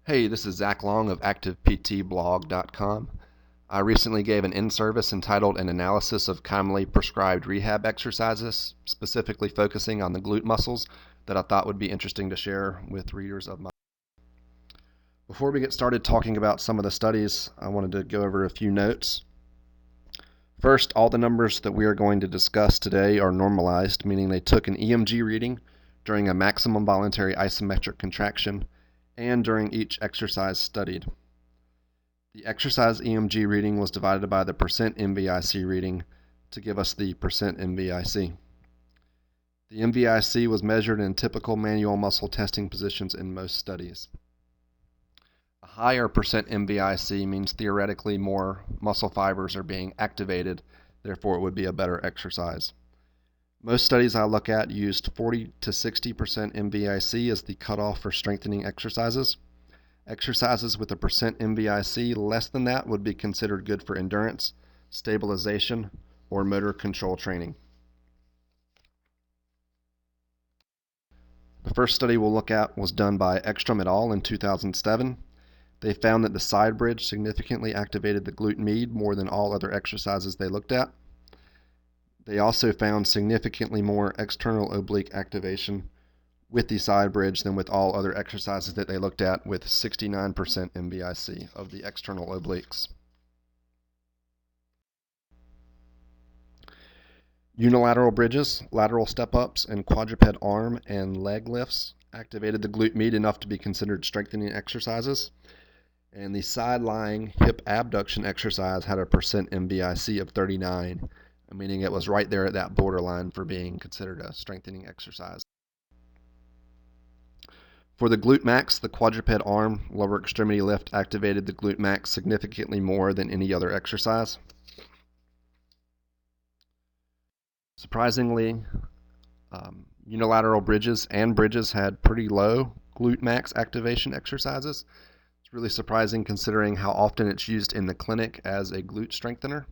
Hey, this is Zach Long of ActivePTblog.com. I recently gave an in-service entitled An Analysis of Commonly Prescribed Rehab Exercises, specifically focusing on the glute muscles that I thought would be interesting to share with readers of my. Before we get started talking about some of the studies, I wanted to go over a few notes. First, all the numbers that we are going to discuss today are normalized, meaning they took an EMG reading during a maximum voluntary isometric contraction and during each exercise studied. The exercise EMG reading was divided by the percent MVIC reading to give us the percent MVIC. The MVIC was measured in typical manual muscle testing positions in most studies. A higher percent MVIC means theoretically more muscle fibers are being activated, therefore it would be a better exercise. Most studies I look at used 40 to 60% MVIC as the cutoff for strengthening exercises. Exercises with a percent MVIC less than that would be considered good for endurance, stabilization, or motor control training. The first study we'll look at was done by Ekstrom et al. In 2007. They found that the side bridge significantly activated the glute med more than all other exercises they looked at. They also found significantly more external oblique activation with the side bridge than with all other exercises that they looked at, with 69% MVIC of the external obliques. Unilateral bridges, lateral step-ups, and quadruped arm and leg lifts activated the glute med enough to be considered strengthening exercises. And the side-lying hip abduction exercise had a percent MVIC of 39. Meaning it was right there at that borderline for being considered a strengthening exercise. For the glute max, the quadruped arm lower extremity lift activated the glute max significantly more than any other exercise. Surprisingly, unilateral bridges and bridges had pretty low glute max activation exercises. It's really surprising considering how often it's used in the clinic as a glute strengthener.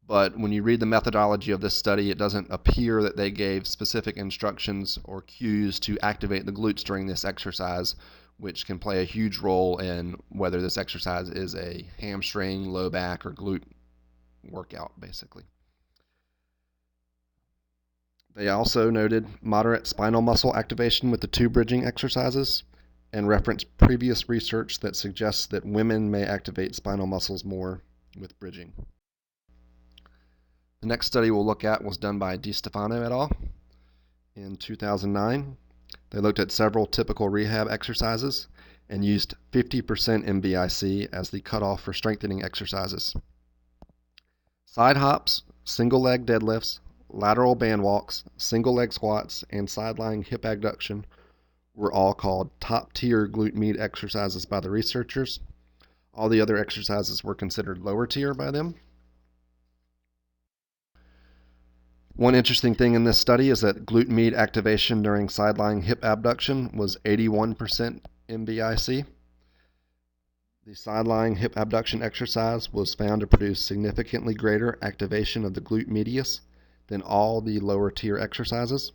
But when you read the methodology of this study, it doesn't appear that they gave specific instructions or cues to activate the glutes during this exercise, which can play a huge role in whether this exercise is a hamstring, low back, or glute workout, basically. They also noted moderate spinal muscle activation with the two bridging exercises and referenced previous research that suggests that women may activate spinal muscles more with bridging. The next study we'll look at was done by DiStefano et al. In 2009. They looked at several typical rehab exercises and used 50% MVIC as the cutoff for strengthening exercises. Side hops, single leg deadlifts, lateral band walks, single leg squats, and side-lying hip abduction were all called top-tier glute med exercises by the researchers. All the other exercises were considered lower tier by them. One interesting thing in this study is that glute med activation during side-lying hip abduction was 81% MVIC. The side-lying hip abduction exercise was found to produce significantly greater activation of the glute medius than all the lower tier exercises,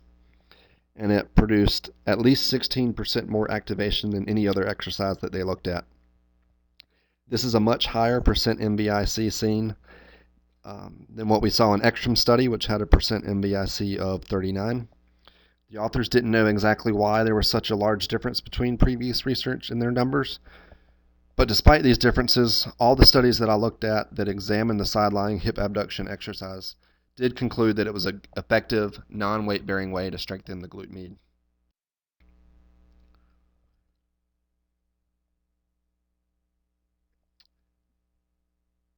and it produced at least 16% more activation than any other exercise that they looked at. This is a much higher percent MVIC seen than what we saw in Ekstrom study, which had a percent MVIC of 39. The authors didn't know exactly why there was such a large difference between previous research and their numbers, but despite these differences, all the studies that I looked at that examined the side-lying hip abduction exercise did conclude that it was an effective, non-weight-bearing way to strengthen the glute med.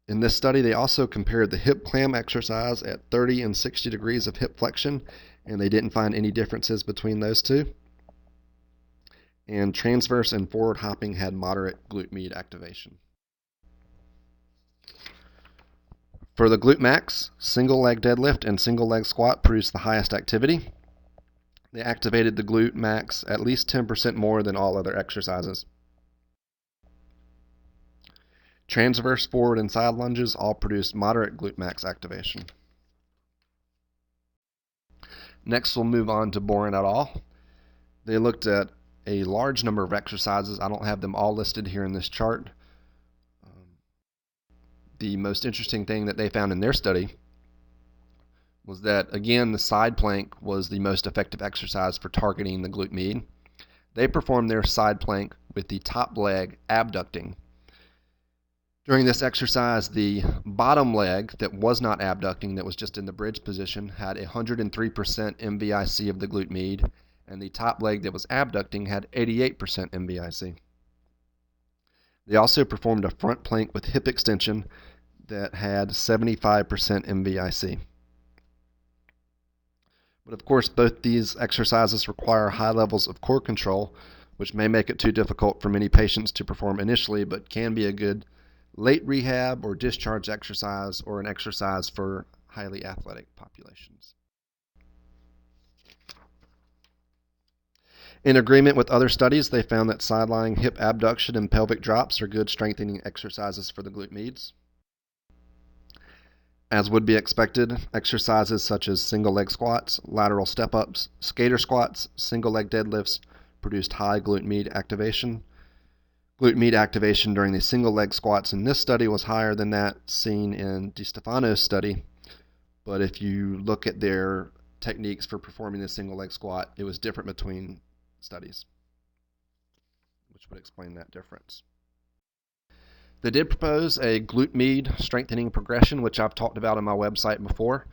In this study, they also compared the hip clam exercise at 30 and 60 degrees of hip flexion, and they didn't find any differences between those two. And transverse and forward hopping had moderate glute med activation. For the glute max, single leg deadlift and single leg squat produced the highest activity. They activated the glute max at least 10% more than all other exercises. Transverse, forward, and side lunges all produced moderate glute max activation. Next, we'll move on to Boren et al. They looked at a large number of exercises. I don't have them all listed here in this chart. The most interesting thing that they found in their study was that, again, the side plank was the most effective exercise for targeting the glute med. They performed their side plank with the top leg abducting. During this exercise, the bottom leg that was not abducting, that was just in the bridge position, had 103% MVIC of the glute med, and the top leg that was abducting had 88% MVIC. They also performed a front plank with hip extension that had 75% MVIC. But of course, both these exercises require high levels of core control, which may make it too difficult for many patients to perform initially, but can be a good late rehab or discharge exercise, or an exercise for highly athletic populations. In agreement with other studies, they found that side-lying hip abduction and pelvic drops are good strengthening exercises for the glute meds. As would be expected, exercises such as single leg squats, lateral step-ups, skater squats, single leg deadlifts produced high glute med activation. Glute med activation during the single leg squats in this study was higher than that seen in DiStefano's study, but if you look at their techniques for performing the single leg squat, it was different between studies, which would explain that difference. They did propose a glute med strengthening progression, which I've talked about on my website before.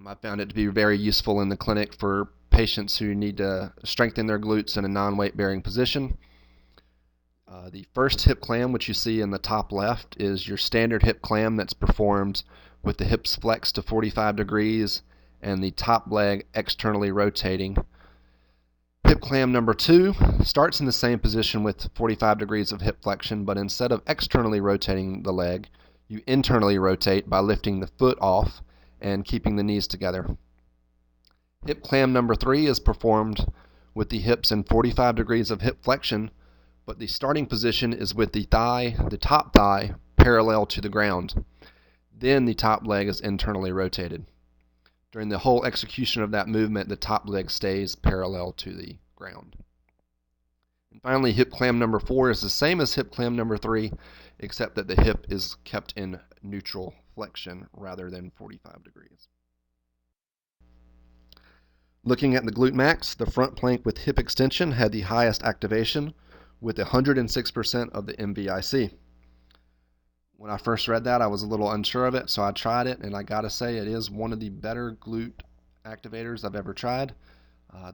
I found it to be very useful in the clinic for patients who need to strengthen their glutes in a non-weight bearing position. The first hip clam, which you see in the top left, is your standard hip clam that's performed with the hips flexed to 45 degrees and the top leg externally rotating. Hip clam number 2 starts in the same position with 45 degrees of hip flexion, but instead of externally rotating the leg, you internally rotate by lifting the foot off and keeping the knees together. Hip clam number 3 is performed with the hips in 45 degrees of hip flexion, but the starting position is with the top thigh, parallel to the ground. Then the top leg is internally rotated. During the whole execution of that movement, the top leg stays parallel to the ground. And finally, hip clam number 4 is the same as hip clam number 3, except that the hip is kept in neutral flexion rather than 45 degrees. Looking at the glute max, the front plank with hip extension had the highest activation with 106% of the MVIC. When I first read that, I was a little unsure of it, so I tried it, and I gotta say it is one of the better glute activators I've ever tried.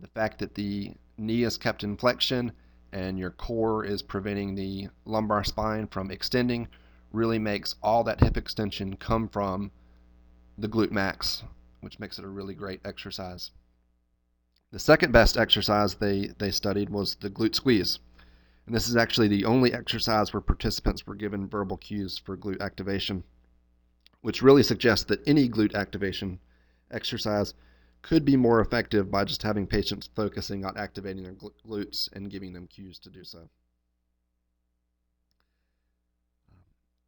The fact that the knee is kept in flexion and your core is preventing the lumbar spine from extending really makes all that hip extension come from the glute max, which makes it a really great exercise. The second best exercise they studied was the glute squeeze. And this is actually the only exercise where participants were given verbal cues for glute activation, which really suggests that any glute activation exercise could be more effective by just having patients focusing on activating their glutes and giving them cues to do so.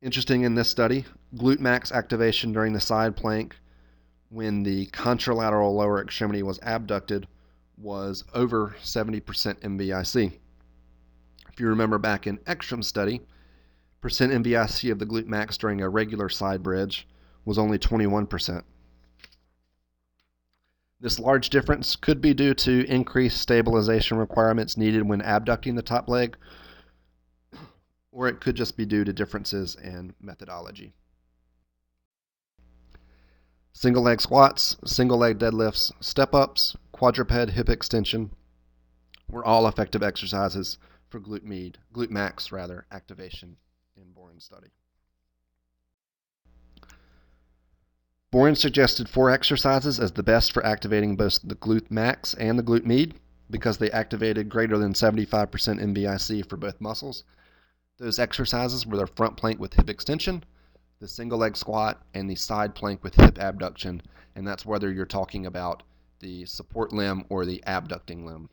Interesting in this study, glute max activation during the side plank when the contralateral lower extremity was abducted was over 70% MVIC. If you remember back in Ekstrom's study, percent MVIC of the glute max during a regular side bridge was only 21%. This large difference could be due to increased stabilization requirements needed when abducting the top leg, or it could just be due to differences in methodology. Single leg squats, single leg deadlifts, step-ups, quadruped hip extension were all effective exercises for glute max activation in Boren's study. Boren suggested 4 exercises as the best for activating both the glute max and the glute med because they activated greater than 75% MVIC for both muscles. Those exercises were the front plank with hip extension, the single leg squat, and the side plank with hip abduction, and that's whether you're talking about the support limb or the abducting limb.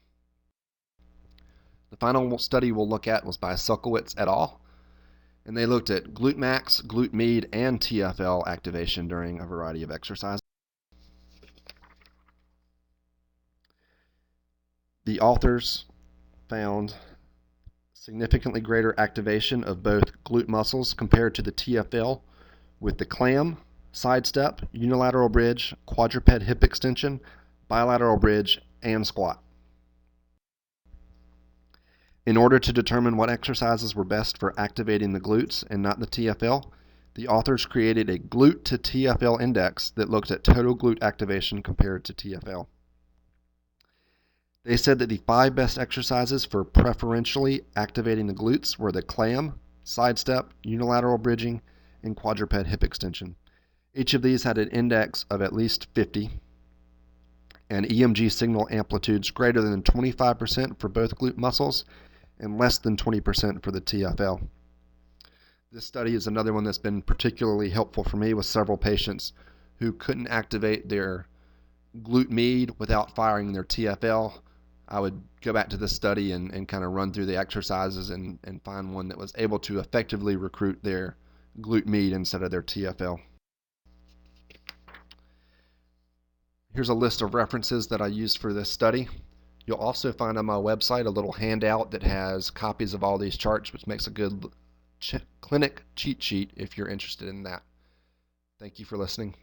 The final study we'll look at was by Selkowitz et al., and they looked at glute max, glute med, and TFL activation during a variety of exercises. The authors found significantly greater activation of both glute muscles compared to the TFL with the clam, sidestep, unilateral bridge, quadruped hip extension, bilateral bridge, and squat. In order to determine what exercises were best for activating the glutes and not the TFL, the authors created a glute to TFL index that looked at total glute activation compared to TFL. They said that the 5 best exercises for preferentially activating the glutes were the clam, sidestep, unilateral bridging, and quadruped hip extension. Each of these had an index of at least 50 and EMG signal amplitudes greater than 25% for both glute muscles and less than 20% for the TFL. This study is another one that's been particularly helpful for me with several patients who couldn't activate their glute med without firing their TFL. I would go back to this study and kind of run through the exercises and find one that was able to effectively recruit their glute med instead of their TFL. Here's a list of references that I used for this study. You'll also find on my website a little handout that has copies of all these charts, which makes a good clinic cheat sheet if you're interested in that. Thank you for listening.